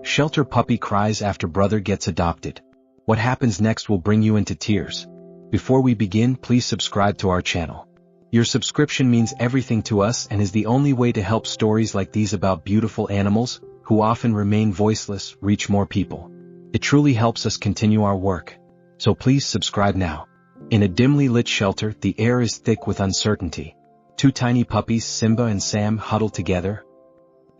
Shelter puppy cries after brother gets adopted. What happens next will bring you into tears. Before we begin, please subscribe to our channel. Your subscription means everything to us and is the only way to help stories like these about beautiful animals, who often remain voiceless, reach more people. It truly helps us continue our work. So please subscribe now. In a dimly lit shelter, the air is thick with uncertainty. Two tiny puppies, Simba and Sam, huddle together,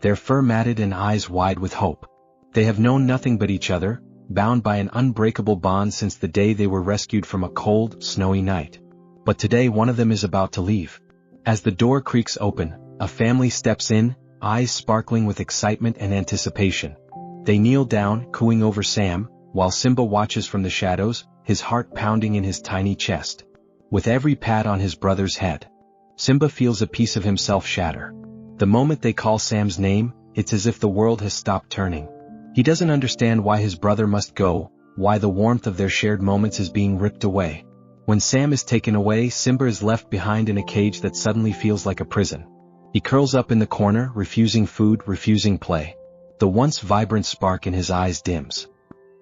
their fur matted and eyes wide with hope. They have known nothing but each other, bound by an unbreakable bond since the day they were rescued from a cold, snowy night. But today one of them is about to leave. As the door creaks open, a family steps in, eyes sparkling with excitement and anticipation. They kneel down, cooing over Sam, while Simba watches from the shadows, his heart pounding in his tiny chest. With every pat on his brother's head, Simba feels a piece of himself shatter. The moment they call Sam's name, it's as if the world has stopped turning. He doesn't understand why his brother must go, why the warmth of their shared moments is being ripped away. When Sam is taken away, Simba is left behind in a cage that suddenly feels like a prison. He curls up in the corner, refusing food, refusing play. The once vibrant spark in his eyes dims.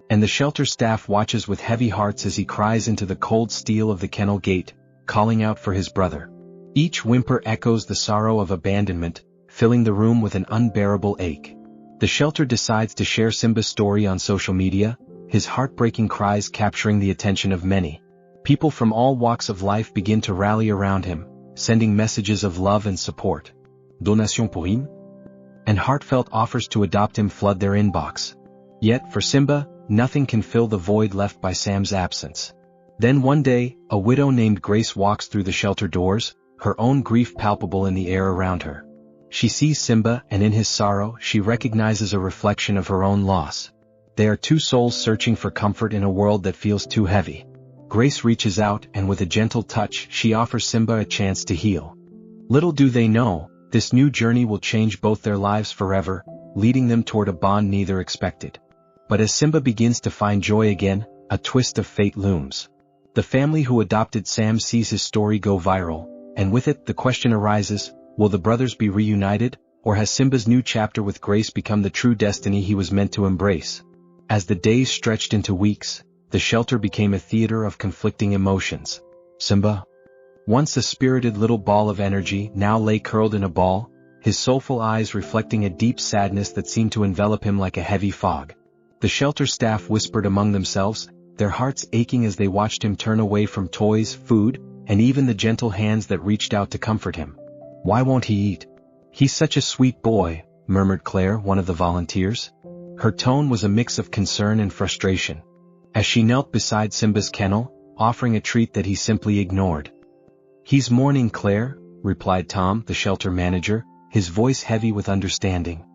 And the shelter staff watches with heavy hearts as he cries into the cold steel of the kennel gate, calling out for his brother. Each whimper echoes the sorrow of abandonment, filling the room with an unbearable ache. The shelter decides to share Simba's story on social media, his heartbreaking cries capturing the attention of many. People from all walks of life begin to rally around him, sending messages of love and support. Donation pour him? And heartfelt offers to adopt him flood their inbox. Yet, for Simba, nothing can fill the void left by Sam's absence. Then one day, a widow named Grace walks through the shelter doors, her own grief palpable in the air around her. She sees Simba, and in his sorrow, she recognizes a reflection of her own loss. They are two souls searching for comfort in a world that feels too heavy. Grace reaches out, and with a gentle touch, she offers Simba a chance to heal. Little do they know, this new journey will change both their lives forever, leading them toward a bond neither expected. But as Simba begins to find joy again, a twist of fate looms. The family who adopted Sam sees his story go viral, and with it the question arises, will the brothers be reunited, or has Simba's new chapter with Grace become the true destiny he was meant to embrace? As the days stretched into weeks, the shelter became a theater of conflicting emotions. Simba, once a spirited little ball of energy, now lay curled in a ball, his soulful eyes reflecting a deep sadness that seemed to envelop him like a heavy fog. The shelter staff whispered among themselves, their hearts aching as they watched him turn away from toys, food, and even the gentle hands that reached out to comfort him. Why won't he eat? He's such a sweet boy, murmured Claire, one of the volunteers. Her tone was a mix of concern and frustration. As she knelt beside Simba's kennel, offering a treat that he simply ignored. He's mourning, Claire, replied Tom, the shelter manager, his voice heavy with understanding.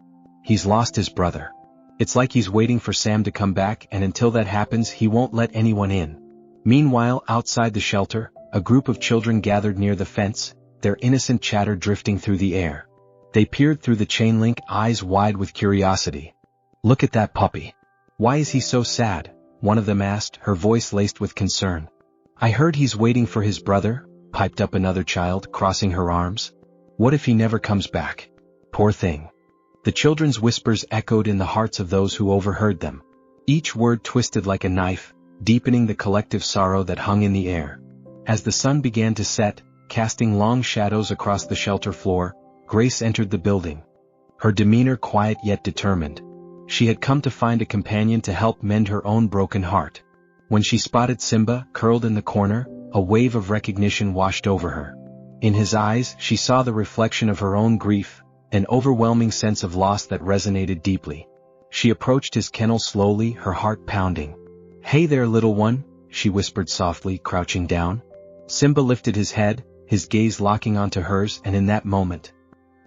He's lost his brother. It's like he's waiting for Sam to come back, and until that happens he won't let anyone in. Meanwhile, outside the shelter, a group of children gathered near the fence, their innocent chatter drifting through the air. They peered through the chain link, eyes wide with curiosity. Look at that puppy. Why is he so sad? One of them asked, her voice laced with concern. I heard he's waiting for his brother, piped up another child, crossing her arms. What if he never comes back? Poor thing. The children's whispers echoed in the hearts of those who overheard them. Each word twisted like a knife, deepening the collective sorrow that hung in the air. As the sun began to set, casting long shadows across the shelter floor, Grace entered the building. Her demeanor quiet yet determined. She had come to find a companion to help mend her own broken heart. When she spotted Simba, curled in the corner, a wave of recognition washed over her. In his eyes, she saw the reflection of her own grief, an overwhelming sense of loss that resonated deeply. She approached his kennel slowly, her heart pounding. Hey there, little one, she whispered softly, crouching down. Simba lifted his head, his gaze locking onto hers, and in that moment,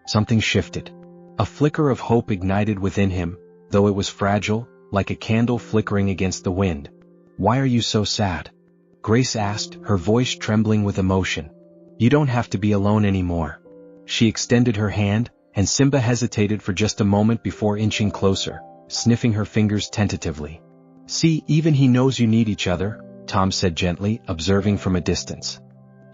something shifted. A flicker of hope ignited within him, though it was fragile, like a candle flickering against the wind. Why are you so sad? Grace asked, her voice trembling with emotion. You don't have to be alone anymore. She extended her hand, and Simba hesitated for just a moment before inching closer, sniffing her fingers tentatively. See, even he knows you need each other, Tom said gently, observing from a distance.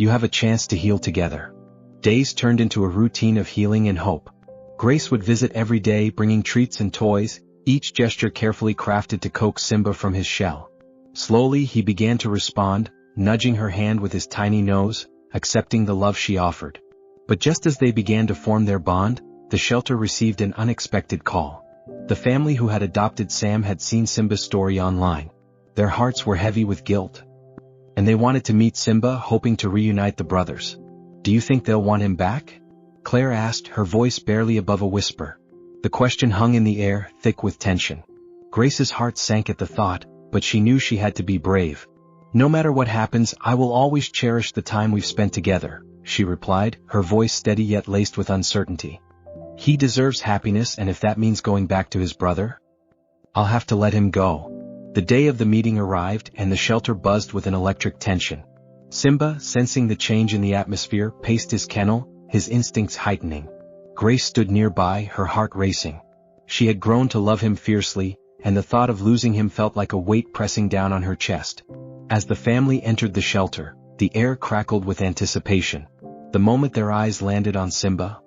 You have a chance to heal together. Days turned into a routine of healing and hope. Grace would visit every day, bringing treats and toys, each gesture carefully crafted to coax Simba from his shell. Slowly he began to respond, nudging her hand with his tiny nose, accepting the love she offered. But just as they began to form their bond, the shelter received an unexpected call. The family who had adopted Sam had seen Simba's story online. Their hearts were heavy with guilt, and they wanted to meet Simba, hoping to reunite the brothers. "Do you think they'll want him back?" Claire asked, her voice barely above a whisper. The question hung in the air, thick with tension. Grace's heart sank at the thought, but she knew she had to be brave. "No matter what happens, I will always cherish the time we've spent together," she replied, her voice steady yet laced with uncertainty. "He deserves happiness, and if that means going back to his brother, I'll have to let him go." The day of the meeting arrived, and the shelter buzzed with an electric tension. Simba, sensing the change in the atmosphere, paced his kennel, his instincts heightening. Grace stood nearby, her heart racing. She had grown to love him fiercely, and the thought of losing him felt like a weight pressing down on her chest. As the family entered the shelter, the air crackled with anticipation. The moment their eyes landed on Simba,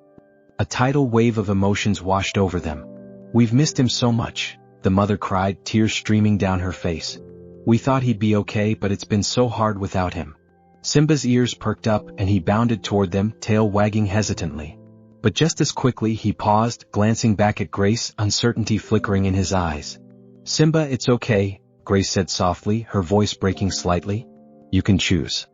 a tidal wave of emotions washed over them. "We've missed him so much," the mother cried, tears streaming down her face. "We thought he'd be okay, but it's been so hard without him." Simba's ears perked up, and he bounded toward them, tail wagging hesitantly. But just as quickly he paused, glancing back at Grace, uncertainty flickering in his eyes. "Simba, it's okay," Grace said softly, her voice breaking slightly. "You can choose.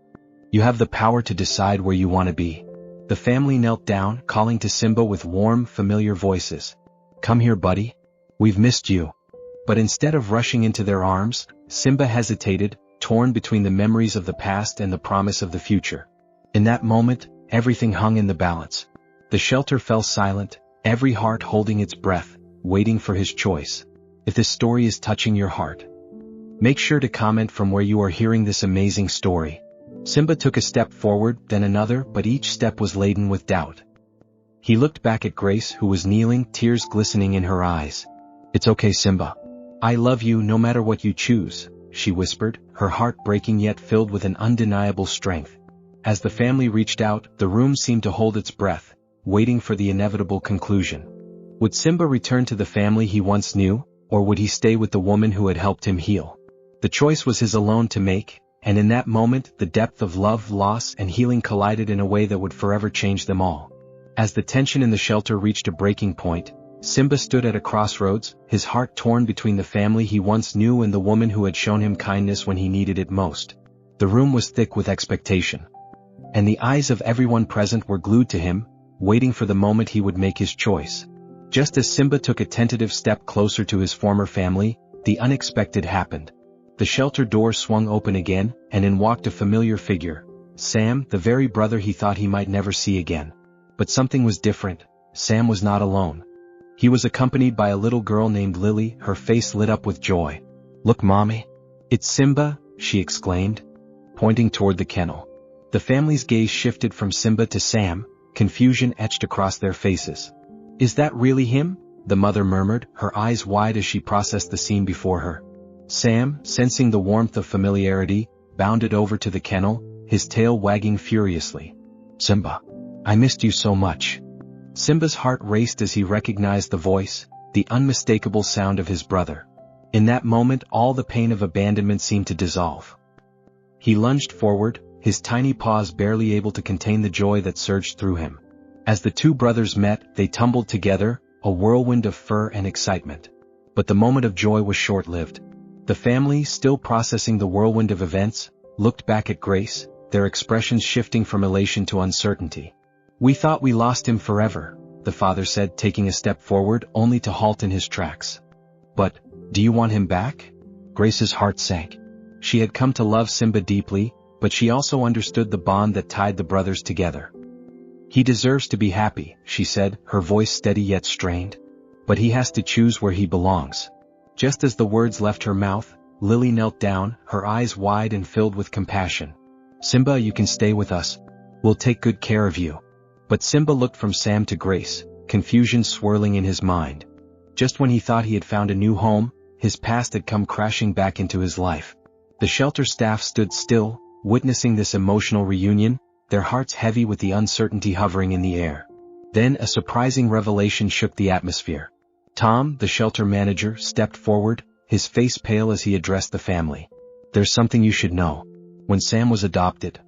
You have the power to decide where you want to be." The family knelt down, calling to Simba with warm, familiar voices. "Come here, buddy. We've missed you." But instead of rushing into their arms, Simba hesitated, torn between the memories of the past and the promise of the future. In that moment, everything hung in the balance. The shelter fell silent, every heart holding its breath, waiting for his choice. If this story is touching your heart, make sure to comment from where you are hearing this amazing story. Simba took a step forward, then another, but each step was laden with doubt. He looked back at Grace, who was kneeling, tears glistening in her eyes. "It's okay, Simba. I love you no matter what you choose," she whispered, her heart breaking yet filled with an undeniable strength. As the family reached out, the room seemed to hold its breath, waiting for the inevitable conclusion. Would Simba return to the family he once knew, or would he stay with the woman who had helped him heal? The choice was his alone to make, and in that moment the depth of love, loss, and healing collided in a way that would forever change them all. As the tension in the shelter reached a breaking point, Simba stood at a crossroads, his heart torn between the family he once knew and the woman who had shown him kindness when he needed it most. The room was thick with expectation, and the eyes of everyone present were glued to him, waiting for the moment he would make his choice. Just as Simba took a tentative step closer to his former family, the unexpected happened. The shelter door swung open again, and in walked a familiar figure, Sam, the very brother he thought he might never see again. But something was different. Sam was not alone. He was accompanied by a little girl named Lily, her face lit up with joy. "Look, Mommy. It's Simba," she exclaimed, pointing toward the kennel. The family's gaze shifted from Simba to Sam, confusion etched across their faces. "Is that really him?" the mother murmured, her eyes wide as she processed the scene before her. Sam, sensing the warmth of familiarity, bounded over to the kennel, his tail wagging furiously. "Simba, I missed you so much." Simba's heart raced as he recognized the voice, the unmistakable sound of his brother. In that moment, all the pain of abandonment seemed to dissolve. He lunged forward, his tiny paws barely able to contain the joy that surged through him. As the two brothers met, they tumbled together, a whirlwind of fur and excitement. But the moment of joy was short-lived. The family, still processing the whirlwind of events, looked back at Grace, their expressions shifting from elation to uncertainty. "We thought we lost him forever," the father said, taking a step forward, only to halt in his tracks. "But, do you want him back?" Grace's heart sank. She had come to love Simba deeply, but she also understood the bond that tied the brothers together. "He deserves to be happy," she said, her voice steady yet strained. "But he has to choose where he belongs." Just as the words left her mouth, Lily knelt down, her eyes wide and filled with compassion. "Simba, you can stay with us. We'll take good care of you." But Simba looked from Sam to Grace, confusion swirling in his mind. Just when he thought he had found a new home, his past had come crashing back into his life. The shelter staff stood still, witnessing this emotional reunion, their hearts heavy with the uncertainty hovering in the air. Then a surprising revelation shook the atmosphere. Tom, the shelter manager, stepped forward, his face pale as he addressed the family. There's something you should know. When Sam was adopted,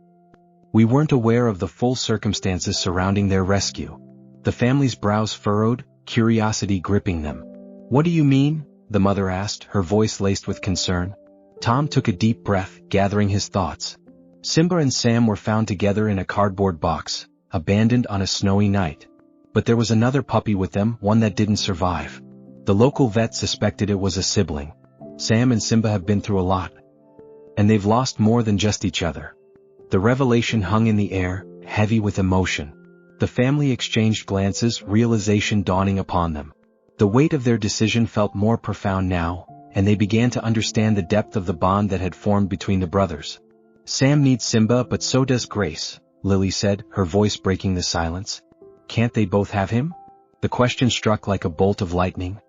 we weren't aware of the full circumstances surrounding their rescue. The family's brows furrowed, curiosity gripping them. What do you mean? The mother asked, her voice laced with concern. Tom took a deep breath, gathering his thoughts. Simba and Sam were found together in a cardboard box, abandoned on a snowy night. But there was another puppy with them, one that didn't survive. The local vet suspected it was a sibling. Sam and Simba have been through a lot. And they've lost more than just each other. The revelation hung in the air, heavy with emotion. The family exchanged glances, realization dawning upon them. The weight of their decision felt more profound now, and they began to understand the depth of the bond that had formed between the brothers. Sam needs Simba, but so does Grace, Lily said, her voice breaking the silence. Can't they both have him? The question struck like a bolt of lightning.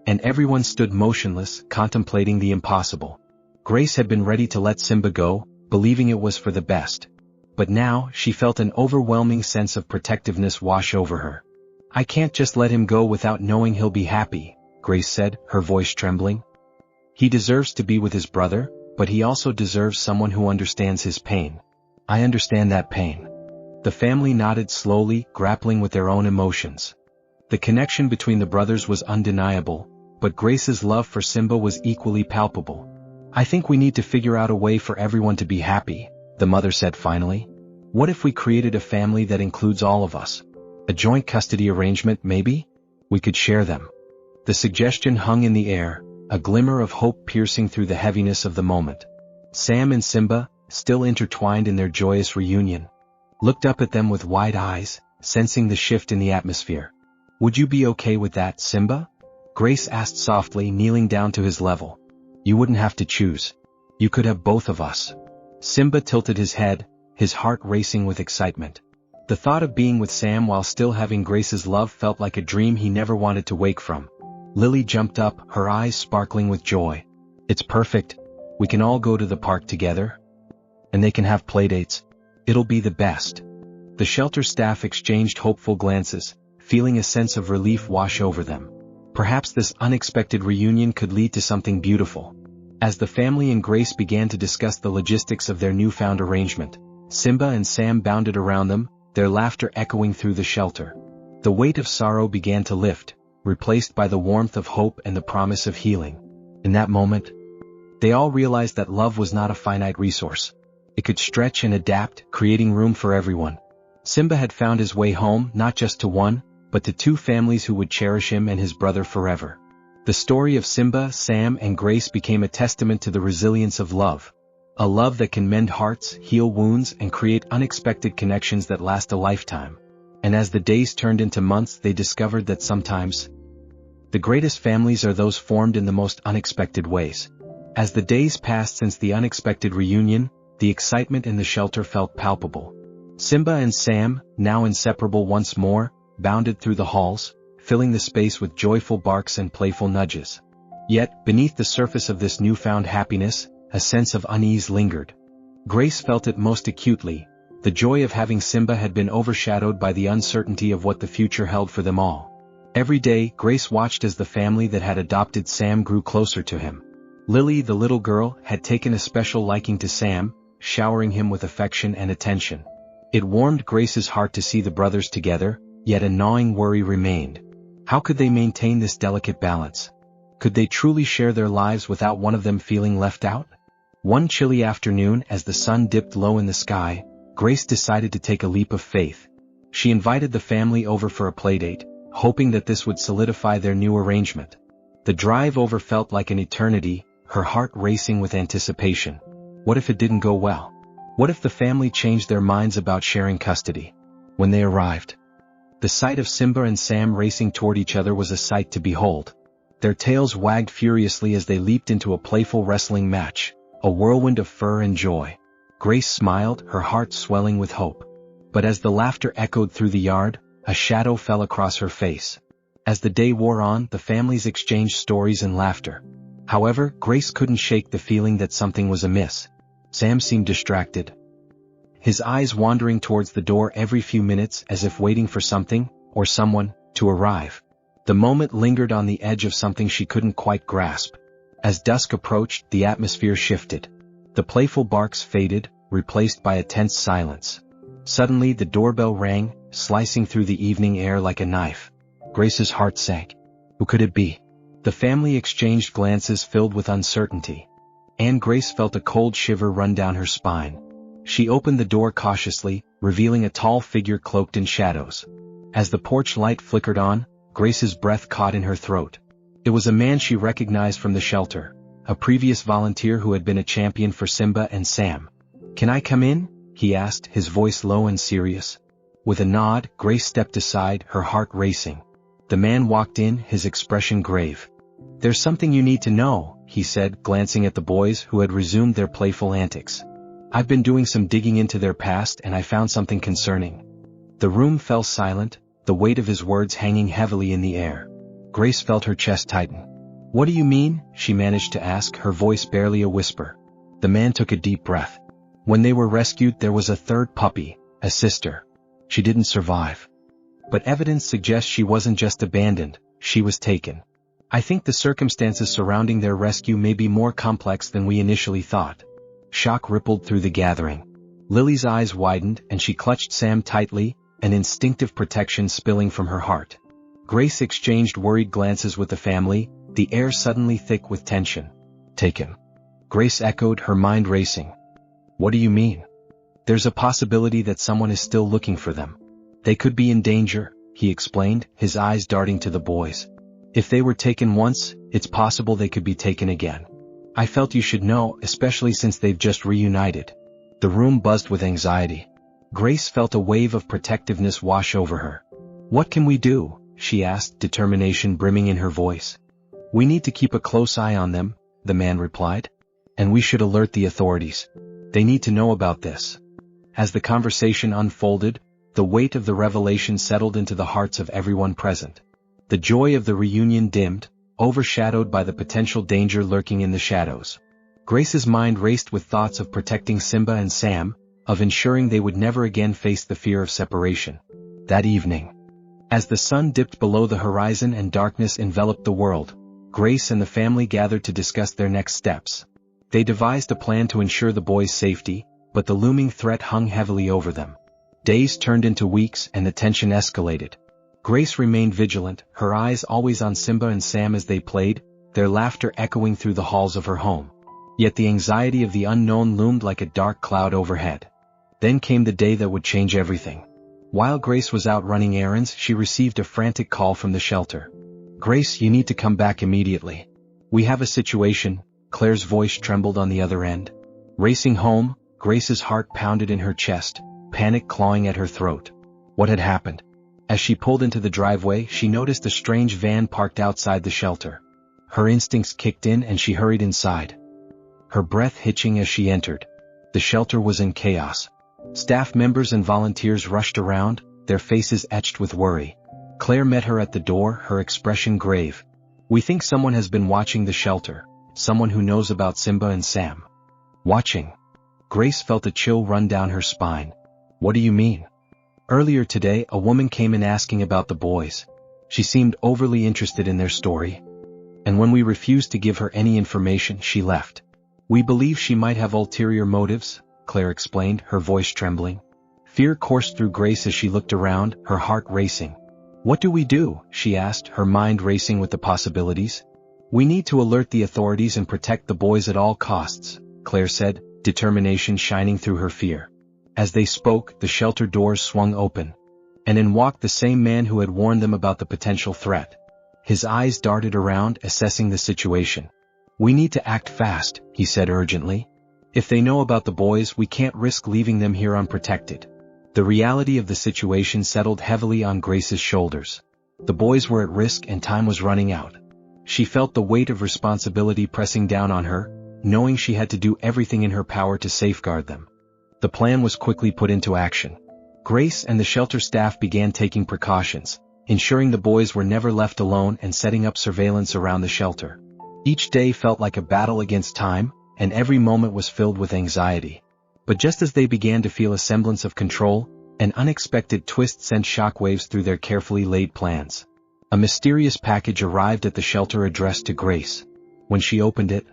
And everyone stood motionless, contemplating the impossible. Grace had been ready to let Simba go, believing it was for the best. But now, she felt an overwhelming sense of protectiveness wash over her. I can't just let him go without knowing he'll be happy, Grace said, her voice trembling. He deserves to be with his brother, but he also deserves someone who understands his pain. I understand that pain. The family nodded slowly, grappling with their own emotions. The connection between the brothers was undeniable, but Grace's love for Simba was equally palpable. I think we need to figure out a way for everyone to be happy, the mother said finally. What if we created a family that includes all of us? A joint custody arrangement, maybe? We could share them. The suggestion hung in the air, a glimmer of hope piercing through the heaviness of the moment. Sam and Simba, still intertwined in their joyous reunion, looked up at them with wide eyes, sensing the shift in the atmosphere. Would you be okay with that, Simba? Grace asked softly, kneeling down to his level. You wouldn't have to choose. You could have both of us. Simba tilted his head, his heart racing with excitement. The thought of being with Sam while still having Grace's love felt like a dream he never wanted to wake from. Lily jumped up, her eyes sparkling with joy. It's perfect. We can all go to the park together. And they can have playdates. It'll be the best. The shelter staff exchanged hopeful glances, feeling a sense of relief wash over them. Perhaps this unexpected reunion could lead to something beautiful. As the family and Grace began to discuss the logistics of their newfound arrangement, Simba and Sam bounded around them, their laughter echoing through the shelter. The weight of sorrow began to lift, replaced by the warmth of hope and the promise of healing. In that moment, they all realized that love was not a finite resource. It could stretch and adapt, creating room for everyone. Simba had found his way home, not just to one, but to two families who would cherish him and his brother forever. The story of Simba, Sam, and Grace became a testament to the resilience of love. A love that can mend hearts, heal wounds, and create unexpected connections that last a lifetime. And as the days turned into months, they discovered that sometimes the greatest families are those formed in the most unexpected ways. As the days passed since the unexpected reunion, the excitement in the shelter felt palpable. Simba and Sam, now inseparable once more, bounded through the halls, filling the space with joyful barks and playful nudges. Yet, beneath the surface of this newfound happiness, a sense of unease lingered. Grace felt it most acutely. The joy of having Simba had been overshadowed by the uncertainty of what the future held for them all. Every day, Grace watched as the family that had adopted Sam grew closer to him. Lily, the little girl, had taken a special liking to Sam, showering him with affection and attention. It warmed Grace's heart to see the brothers together, yet a gnawing worry remained. How could they maintain this delicate balance? Could they truly share their lives without one of them feeling left out? One chilly afternoon, as the sun dipped low in the sky, Grace decided to take a leap of faith. She invited the family over for a playdate, hoping that this would solidify their new arrangement. The drive over felt like an eternity, her heart racing with anticipation. What if it didn't go well? What if the family changed their minds about sharing custody? When they arrived, the sight of Simba and Sam racing toward each other was a sight to behold. Their tails wagged furiously as they leaped into a playful wrestling match, a whirlwind of fur and joy. Grace smiled, her heart swelling with hope. But as the laughter echoed through the yard, a shadow fell across her face. As the day wore on, the families exchanged stories and laughter. However, Grace couldn't shake the feeling that something was amiss. Sam seemed distracted, his eyes wandering towards the door every few minutes as if waiting for something, or someone, to arrive. The moment lingered on the edge of something she couldn't quite grasp. As dusk approached, the atmosphere shifted. The playful barks faded, replaced by a tense silence. Suddenly the doorbell rang, slicing through the evening air like a knife. Grace's heart sank. Who could it be? The family exchanged glances filled with uncertainty. And Grace felt a cold shiver run down her spine. She opened the door cautiously, revealing a tall figure cloaked in shadows. As the porch light flickered on, Grace's breath caught in her throat. It was a man she recognized from the shelter, a previous volunteer who had been a champion for Simba and Sam. "Can I come in?" he asked, his voice low and serious. With a nod, Grace stepped aside, her heart racing. The man walked in, his expression grave. "There's something you need to know," he said, glancing at the boys who had resumed their playful antics. "I've been doing some digging into their past and I found something concerning." The room fell silent, the weight of his words hanging heavily in the air. Grace felt her chest tighten. "What do you mean?" she managed to ask, her voice barely a whisper. The man took a deep breath. "When they were rescued, there was a third puppy, a sister. She didn't survive. But evidence suggests she wasn't just abandoned, she was taken. I think the circumstances surrounding their rescue may be more complex than we initially thought." Shock rippled through the gathering. Lily's eyes widened and she clutched Sam tightly, an instinctive protection spilling from her heart. Grace exchanged worried glances with the family, the air suddenly thick with tension. "Taken?" Grace echoed, her mind racing. "What do you mean?" "There's a possibility that someone is still looking for them. They could be in danger," he explained, his eyes darting to the boys. "If they were taken once, it's possible they could be taken again. I felt you should know, especially since they've just reunited." The room buzzed with anxiety. Grace felt a wave of protectiveness wash over her. "What can we do?" she asked, determination brimming in her voice. "We need to keep a close eye on them," the man replied. "And we should alert the authorities. They need to know about this." As the conversation unfolded, the weight of the revelation settled into the hearts of everyone present. The joy of the reunion dimmed, overshadowed by the potential danger lurking in the shadows. Grace's mind raced with thoughts of protecting Simba and Sam, of ensuring they would never again face the fear of separation. That evening, as the sun dipped below the horizon and darkness enveloped the world, Grace and the family gathered to discuss their next steps. They devised a plan to ensure the boys' safety, but the looming threat hung heavily over them. Days turned into weeks and the tension escalated. Grace remained vigilant, her eyes always on Simba and Sam as they played, their laughter echoing through the halls of her home. Yet the anxiety of the unknown loomed like a dark cloud overhead. Then came the day that would change everything. While Grace was out running errands, she received a frantic call from the shelter. "Grace, you need to come back immediately. We have a situation." Claire's voice trembled on the other end. Racing home, Grace's heart pounded in her chest, panic clawing at her throat. What had happened? As she pulled into the driveway, she noticed a strange van parked outside the shelter. Her instincts kicked in and she hurried inside. Her breath hitching as she entered. The shelter was in chaos. Staff members and volunteers rushed around, their faces etched with worry. Claire met her at the door, her expression grave. "We think someone has been watching the shelter, someone who knows about Simba and Sam." "Watching?" Grace felt a chill run down her spine. "What do you mean?" "Earlier today, a woman came in asking about the boys. She seemed overly interested in their story. And when we refused to give her any information, she left. We believe she might have ulterior motives," Claire explained, her voice trembling. Fear coursed through Grace as she looked around, her heart racing. "What do we do?" she asked, her mind racing with the possibilities. "We need to alert the authorities and protect the boys at all costs," Claire said, determination shining through her fear. As they spoke, the shelter doors swung open. And in walked the same man who had warned them about the potential threat. His eyes darted around, assessing the situation. "We need to act fast," he said urgently. "If they know about the boys, we can't risk leaving them here unprotected." The reality of the situation settled heavily on Grace's shoulders. The boys were at risk and time was running out. She felt the weight of responsibility pressing down on her, knowing she had to do everything in her power to safeguard them. The plan was quickly put into action. Grace and the shelter staff began taking precautions, ensuring the boys were never left alone and setting up surveillance around the shelter. Each day felt like a battle against time, and every moment was filled with anxiety. But just as they began to feel a semblance of control, an unexpected twist sent shockwaves through their carefully laid plans. A mysterious package arrived at the shelter addressed to Grace. When she opened it,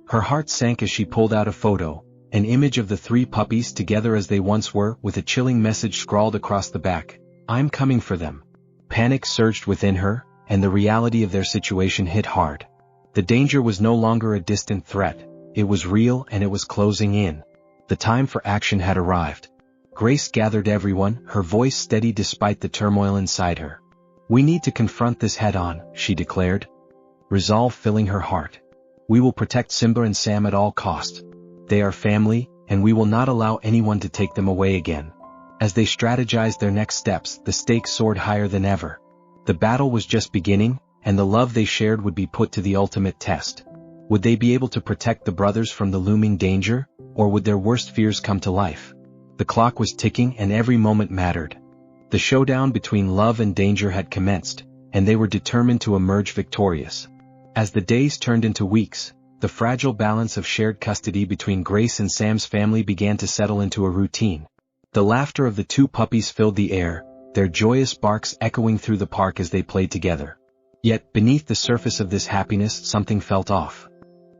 her heart sank as she pulled out a photo, an image of the 3 puppies together as they once were, with a chilling message scrawled across the back, "I'm coming for them." Panic surged within her, and the reality of their situation hit hard. The danger was no longer a distant threat, it was real and it was closing in. The time for action had arrived. Grace gathered everyone, her voice steady despite the turmoil inside her. "We need to confront this head-on," she declared, resolve filling her heart. "We will protect Simba and Sam at all costs. They are family, and we will not allow anyone to take them away again." As they strategized their next steps, the stakes soared higher than ever. The battle was just beginning, and the love they shared would be put to the ultimate test. Would they be able to protect the brothers from the looming danger, or would their worst fears come to life? The clock was ticking and every moment mattered. The showdown between love and danger had commenced, and they were determined to emerge victorious. As the days turned into weeks, the fragile balance of shared custody between Grace and Sam's family began to settle into a routine. The laughter of the 2 puppies filled the air, their joyous barks echoing through the park as they played together. Yet, beneath the surface of this happiness, something felt off.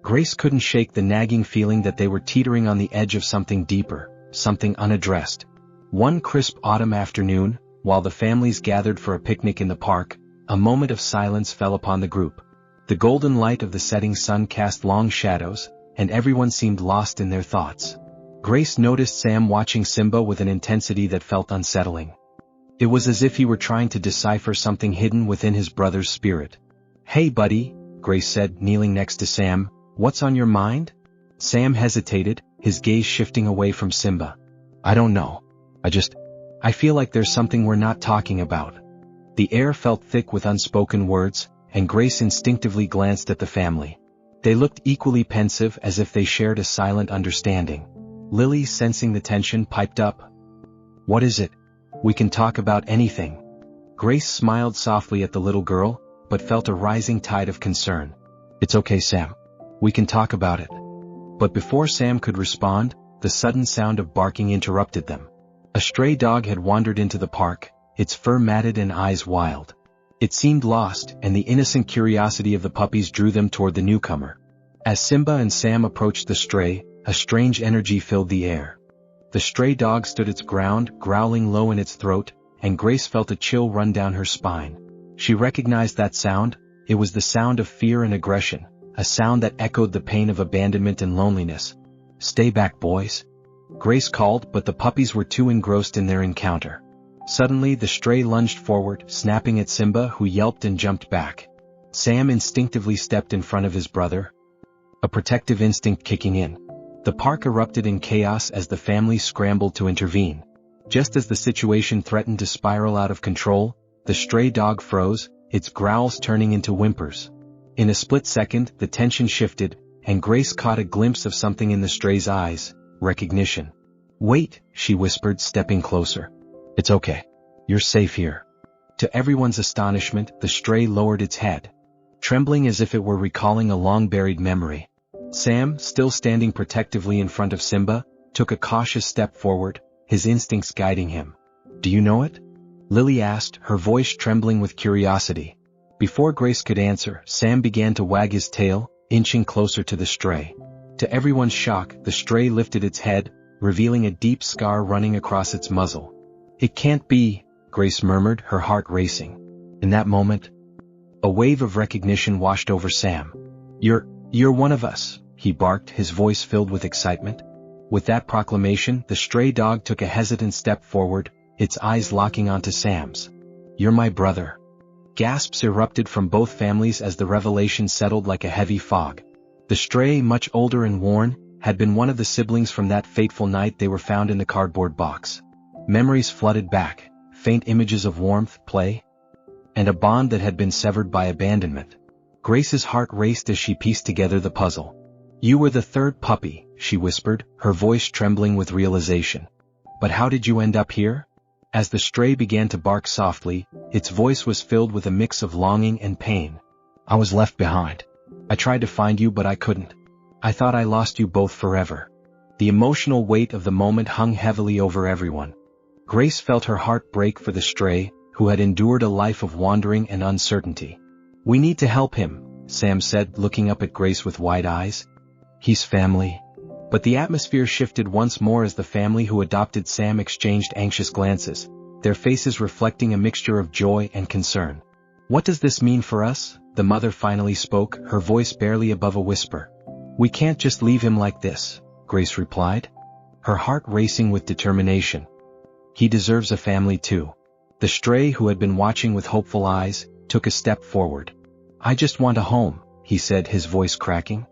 Grace couldn't shake the nagging feeling that they were teetering on the edge of something deeper, something unaddressed. One crisp autumn afternoon, while the families gathered for a picnic in the park, a moment of silence fell upon the group. The golden light of the setting sun cast long shadows, and everyone seemed lost in their thoughts. Grace noticed Sam watching Simba with an intensity that felt unsettling. It was as if he were trying to decipher something hidden within his brother's spirit. "Hey buddy," Grace said, kneeling next to Sam, "what's on your mind?" Sam hesitated, his gaze shifting away from Simba. "I don't know. I feel like there's something we're not talking about." The air felt thick with unspoken words, and Grace instinctively glanced at the family. They looked equally pensive, as if they shared a silent understanding. Lily, sensing the tension, piped up, "What is it? We can talk about anything." Grace smiled softly at the little girl, but felt a rising tide of concern. "It's okay, Sam. We can talk about it." But before Sam could respond, the sudden sound of barking interrupted them. A stray dog had wandered into the park, its fur matted and eyes wild. It seemed lost, and the innocent curiosity of the puppies drew them toward the newcomer. As Simba and Sam approached the stray, a strange energy filled the air. The stray dog stood its ground, growling low in its throat, and Grace felt a chill run down her spine. She recognized that sound. It was the sound of fear and aggression, a sound that echoed the pain of abandonment and loneliness. "Stay back, boys," Grace called, but the puppies were too engrossed in their encounter. Suddenly the stray lunged forward, snapping at Simba, who yelped and jumped back. Sam instinctively stepped in front of his brother, a protective instinct kicking in. The park erupted in chaos as the family scrambled to intervene. Just as the situation threatened to spiral out of control, the stray dog froze, its growls turning into whimpers. In a split second, the tension shifted, and Grace caught a glimpse of something in the stray's eyes: recognition. "Wait," she whispered, stepping closer. "It's okay. You're safe here." To everyone's astonishment, the stray lowered its head, trembling as if it were recalling a long-buried memory. Sam, still standing protectively in front of Simba, took a cautious step forward, his instincts guiding him. "Do you know it?" Lily asked, her voice trembling with curiosity. Before Grace could answer, Sam began to wag his tail, inching closer to the stray. To everyone's shock, the stray lifted its head, revealing a deep scar running across its muzzle. "It can't be," Grace murmured, her heart racing. In that moment, a wave of recognition washed over Sam. You're one of us," he barked, his voice filled with excitement. With that proclamation, the stray dog took a hesitant step forward, its eyes locking onto Sam's. "You're my brother." Gasps erupted from both families as the revelation settled like a heavy fog. The stray, much older and worn, had been one of the siblings from that fateful night they were found in the cardboard box. Memories flooded back, faint images of warmth, play, and a bond that had been severed by abandonment. Grace's heart raced as she pieced together the puzzle. "You were the 3rd puppy," she whispered, her voice trembling with realization. "But how did you end up here?" As the stray began to bark softly, its voice was filled with a mix of longing and pain. "I was left behind. I tried to find you, but I couldn't. I thought I lost you both forever." The emotional weight of the moment hung heavily over everyone. Grace felt her heart break for the stray, who had endured a life of wandering and uncertainty. "We need to help him," Sam said, looking up at Grace with wide eyes. "He's family." But the atmosphere shifted once more as the family who adopted Sam exchanged anxious glances, their faces reflecting a mixture of joy and concern. "What does this mean for us?" the mother finally spoke, her voice barely above a whisper. "We can't just leave him like this," Grace replied, her heart racing with determination. "He deserves a family too." The stray, who had been watching with hopeful eyes, took a step forward. "I just want a home," he said, his voice cracking.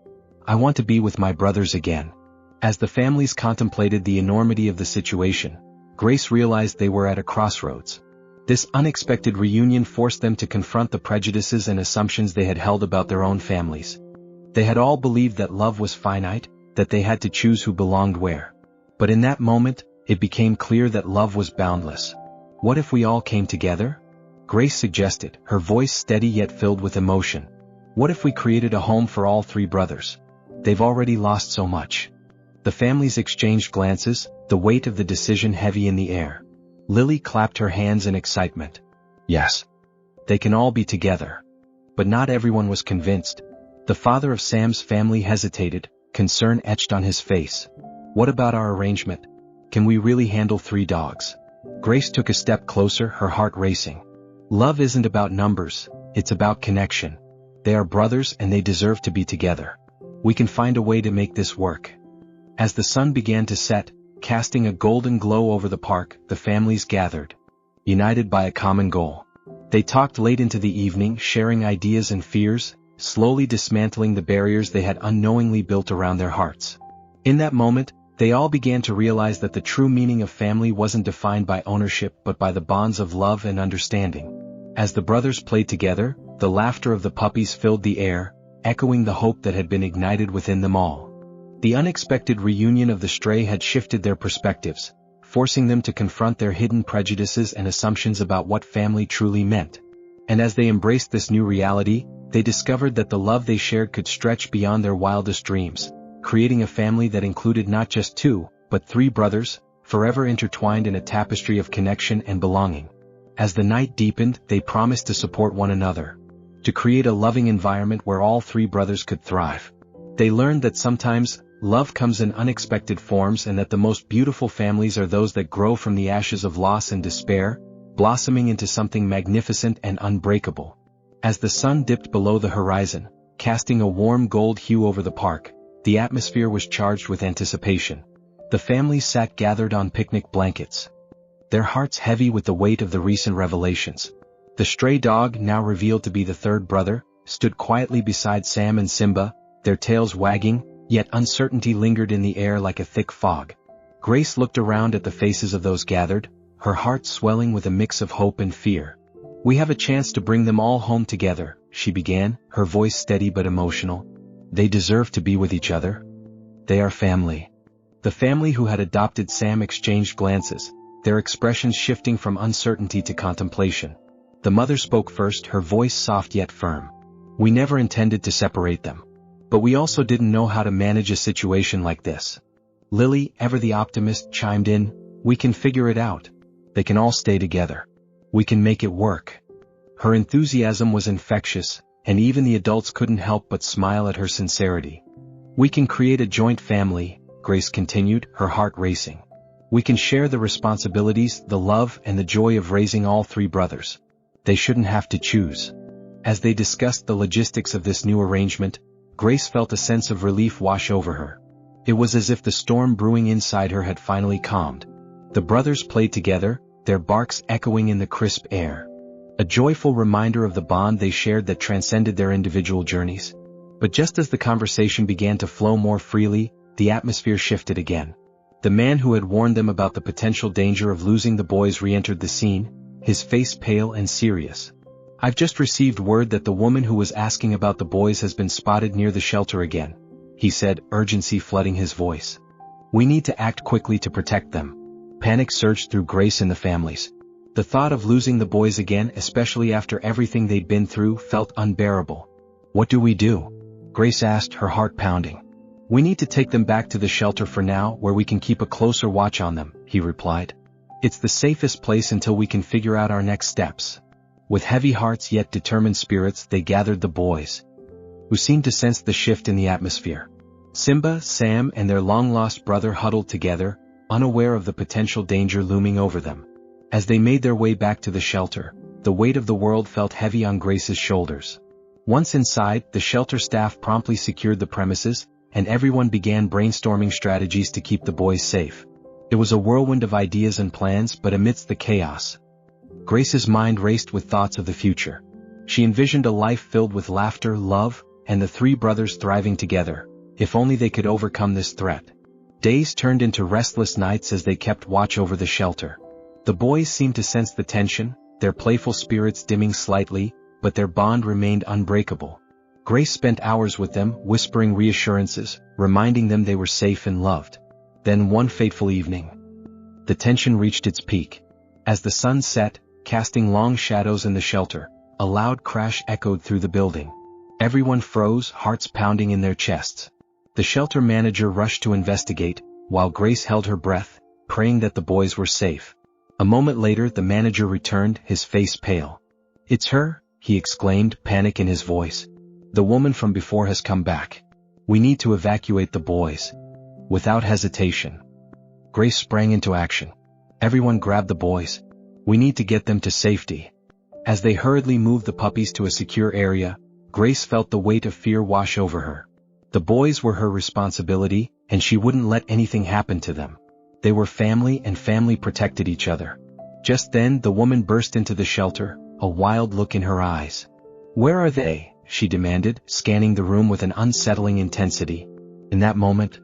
"I want to be with my brothers again." As the families contemplated the enormity of the situation, Grace realized they were at a crossroads. This unexpected reunion forced them to confront the prejudices and assumptions they had held about their own families. They had all believed that love was finite, that they had to choose who belonged where. But in that moment, it became clear that love was boundless. "What if we all came together?" Grace suggested, her voice steady yet filled with emotion. "What if we created a home for all three brothers? They've already lost so much." The families exchanged glances, the weight of the decision heavy in the air. Lily clapped her hands in excitement. "Yes. They can all be together." But not everyone was convinced. The father of Sam's family hesitated, concern etched on his face. "What about our arrangement? Can we really handle 3 dogs?" Grace took a step closer, her heart racing. "Love isn't about numbers, it's about connection. They are brothers and they deserve to be together. We can find a way to make this work." As the sun began to set, casting a golden glow over the park, the families gathered, united by a common goal. They talked late into the evening, sharing ideas and fears, slowly dismantling the barriers they had unknowingly built around their hearts. In that moment, they all began to realize that the true meaning of family wasn't defined by ownership but by the bonds of love and understanding. As the brothers played together, the laughter of the puppies filled the air, echoing the hope that had been ignited within them all. The unexpected reunion of the stray had shifted their perspectives, forcing them to confront their hidden prejudices and assumptions about what family truly meant. And as they embraced this new reality, they discovered that the love they shared could stretch beyond their wildest dreams, creating a family that included not just 2, but 3 brothers, forever intertwined in a tapestry of connection and belonging. As the night deepened, they promised to support one another, to create a loving environment where all 3 brothers could thrive. They learned that sometimes, love comes in unexpected forms and that the most beautiful families are those that grow from the ashes of loss and despair, blossoming into something magnificent and unbreakable. As the sun dipped below the horizon, casting a warm gold hue over the park, the atmosphere was charged with anticipation. The families sat gathered on picnic blankets, their hearts heavy with the weight of the recent revelations. The stray dog, now revealed to be the 3rd brother, stood quietly beside Sam and Simba, their tails wagging, yet uncertainty lingered in the air like a thick fog. Grace looked around at the faces of those gathered, her heart swelling with a mix of hope and fear. "We have a chance to bring them all home together," she began, her voice steady but emotional. "They deserve to be with each other. They are family." The family who had adopted Sam exchanged glances, their expressions shifting from uncertainty to contemplation. The mother spoke first, her voice soft yet firm. "We never intended to separate them. But we also didn't know how to manage a situation like this." Lily, ever the optimist, chimed in, "We can figure it out. They can all stay together. We can make it work." Her enthusiasm was infectious, and even the adults couldn't help but smile at her sincerity. "We can create a joint family," Grace continued, her heart racing. "We can share the responsibilities, the love, and the joy of raising all 3 brothers. They shouldn't have to choose." As they discussed the logistics of this new arrangement, Grace felt a sense of relief wash over her. It was as if the storm brewing inside her had finally calmed. The brothers played together, their barks echoing in the crisp air. A joyful reminder of the bond they shared that transcended their individual journeys. But just as the conversation began to flow more freely, the atmosphere shifted again. The man who had warned them about the potential danger of losing the boys re-entered the scene, his face pale and serious. "I've just received word that the woman who was asking about the boys has been spotted near the shelter again," he said, urgency flooding his voice. "We need to act quickly to protect them." Panic surged through Grace and the families. The thought of losing the boys again, especially after everything they'd been through, felt unbearable. "What do we do?" Grace asked, her heart pounding. "We need to take them back to the shelter for now, where we can keep a closer watch on them," he replied. It's the safest place until we can figure out our next steps." With heavy hearts yet determined spirits they gathered the boys, who seemed to sense the shift in the atmosphere. Simba, Sam and their long-lost brother huddled together, unaware of the potential danger looming over them. As they made their way back to the shelter, the weight of the world felt heavy on Grace's shoulders. Once inside, the shelter staff promptly secured the premises, and everyone began brainstorming strategies to keep the boys safe. It was a whirlwind of ideas and plans, but amidst the chaos, Grace's mind raced with thoughts of the future. She envisioned a life filled with laughter, love, and the three brothers thriving together, if only they could overcome this threat. Days turned into restless nights as they kept watch over the shelter. The boys seemed to sense the tension, their playful spirits dimming slightly, but their bond remained unbreakable. Grace spent hours with them, whispering reassurances, reminding them they were safe and loved. Then one fateful evening, the tension reached its peak. As the sun set, casting long shadows in the shelter, a loud crash echoed through the building. Everyone froze, hearts pounding in their chests. The shelter manager rushed to investigate, while Grace held her breath, praying that the boys were safe. A moment later the manager returned, his face pale. "It's her," he exclaimed, panic in his voice. "The woman from before has come back. We need to evacuate the boys." Without hesitation, Grace sprang into action. "Everyone grab the boys. We need to get them to safety." As they hurriedly moved the puppies to a secure area, Grace felt the weight of fear wash over her. The boys were her responsibility, and she wouldn't let anything happen to them. They were family, and family protected each other. Just then the woman burst into the shelter, a wild look in her eyes. "Where are they?" she demanded, scanning the room with an unsettling intensity. In that moment,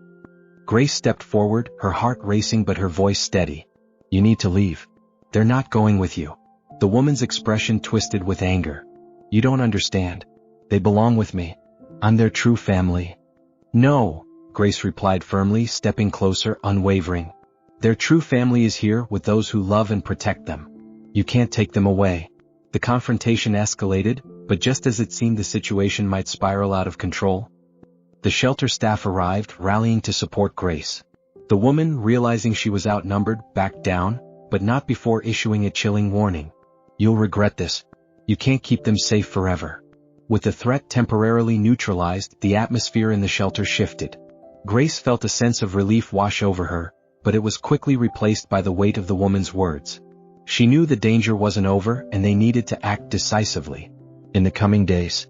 Grace stepped forward, her heart racing but her voice steady. "You need to leave. They're not going with you." The woman's expression twisted with anger. "You don't understand. They belong with me. I'm their true family." "No," Grace replied firmly, stepping closer, unwavering. "Their true family is here with those who love and protect them. You can't take them away." The confrontation escalated, but just as it seemed the situation might spiral out of control, the shelter staff arrived, rallying to support Grace. The woman, realizing she was outnumbered, backed down, but not before issuing a chilling warning. "You'll regret this. You can't keep them safe forever." With the threat temporarily neutralized, the atmosphere in the shelter shifted. Grace felt a sense of relief wash over her, but it was quickly replaced by the weight of the woman's words. She knew the danger wasn't over and they needed to act decisively. In the coming days,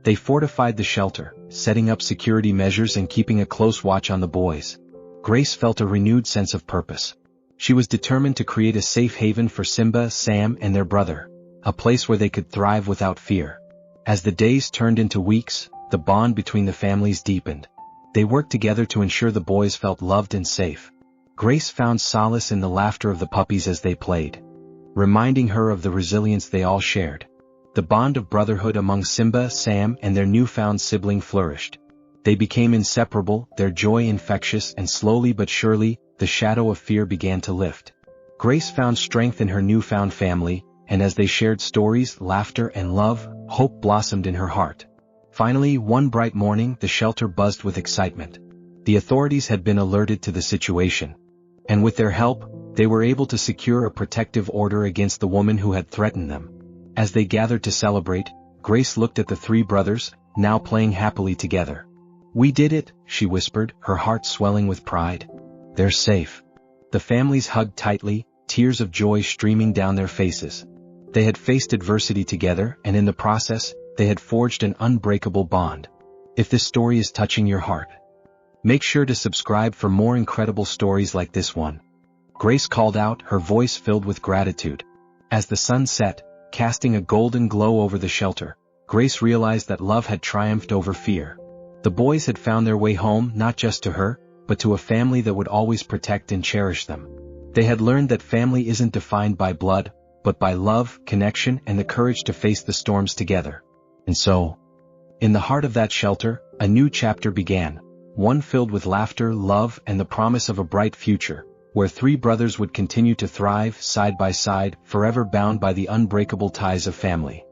they fortified the shelter, setting up security measures and keeping a close watch on the boys. Grace felt a renewed sense of purpose. She was determined to create a safe haven for Simba, Sam and their brother, a place where they could thrive without fear. As the days turned into weeks, the bond between the families deepened. They worked together to ensure the boys felt loved and safe. Grace found solace in the laughter of the puppies as they played, reminding her of the resilience they all shared. The bond of brotherhood among Simba, Sam and their newfound sibling flourished. They became inseparable, their joy infectious, and slowly but surely, the shadow of fear began to lift. Grace found strength in her newfound family, and as they shared stories, laughter and love, hope blossomed in her heart. Finally, one bright morning, the shelter buzzed with excitement. The authorities had been alerted to the situation, and with their help, they were able to secure a protective order against the woman who had threatened them. As they gathered to celebrate, Grace looked at the three brothers, now playing happily together. "We did it," she whispered, her heart swelling with pride. "They're safe." The families hugged tightly, tears of joy streaming down their faces. They had faced adversity together, and in the process, they had forged an unbreakable bond. If this story is touching your heart, make sure to subscribe for more incredible stories like this one. Grace called out, her voice filled with gratitude. As the sun set, casting a golden glow over the shelter, Grace realized that love had triumphed over fear. The boys had found their way home, not just to her, but to a family that would always protect and cherish them. They had learned that family isn't defined by blood, but by love, connection, and the courage to face the storms together. And so, in the heart of that shelter, a new chapter began, one filled with laughter, love, and the promise of a bright future, where three brothers would continue to thrive side by side, forever bound by the unbreakable ties of family.